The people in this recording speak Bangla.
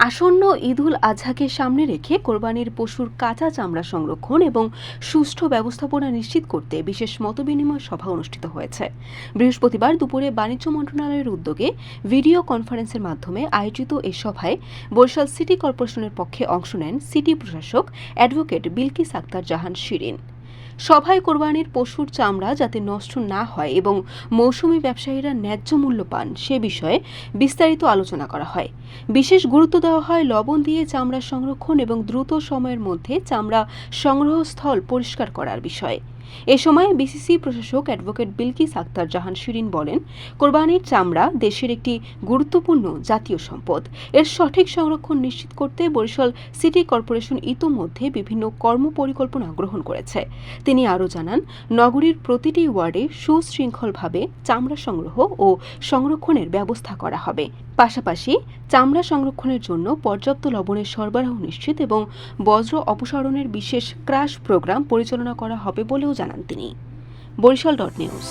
আসন্ন ঈদুল আজহাকে সামনে রেখে কোরবানির পশুর কাঁচা চামড়া সংরক্ষণ এবং সুষ্ঠু ব্যবস্থাপনা নিশ্চিত করতে বিশেষ মতবিনিময় সভা অনুষ্ঠিত হয়েছে। বৃহস্পতিবার দুপুরে বাণিজ্য মন্ত্রণালয়ের উদ্যোগে ভিডিও কনফারেন্সের মাধ্যমে আয়োজিত এই সভায় বরিশাল সিটি কর্পোরেশনের পক্ষে অংশ নেন সিটি প্রশাসক অ্যাডভোকেট বিলকিস আক্তার জাহান শিরিন। সভায় কোরবানির পশুর চামড়া যাতে নষ্ট না হয় এবং মৌসুমী ব্যবসায়ীরা ন্যায্য মূল্য পান সে বিষয়ে বিস্তারিত আলোচনা করা হয়। বিশেষ গুরুত্ব দেওয়া হয় লবণ দিয়ে চামড়া সংরক্ষণ এবং দ্রুত সময়ের মধ্যে চামড়া সংগ্রহস্থল পরিষ্কার করার বিষয়ে। এ সময় বিসিসি প্রশাসক অ্যাডভোকেট বিলকিস আক্তার জাহান শিরিন বলেন, কোরবানির চামড়া দেশের একটি গুরুত্বপূর্ণ জাতীয় সম্পদ। এর সঠিক সংরক্ষণ নিশ্চিত করতে বরিশাল সিটি কর্পোরেশন ইতোমধ্যে বিভিন্ন কর্মপরিকল্পনা গ্রহণ করেছে। তিনি আরও জানান, নগরীর প্রতিটি ওয়ার্ডে সুশৃঙ্খলভাবে চামড়া সংগ্রহ ও সংরক্ষণের ব্যবস্থা করা হবে। পাশাপাশি চামড়া সংরক্ষণের জন্য পর্যাপ্ত লবণের সরবরাহ নিশ্চিত এবং বজ্র অপসারণের বিশেষ ক্রাশ প্রোগ্রাম পরিচালনা করা হবে বলেও জানান তিনি। বরিশাল.নিউজ।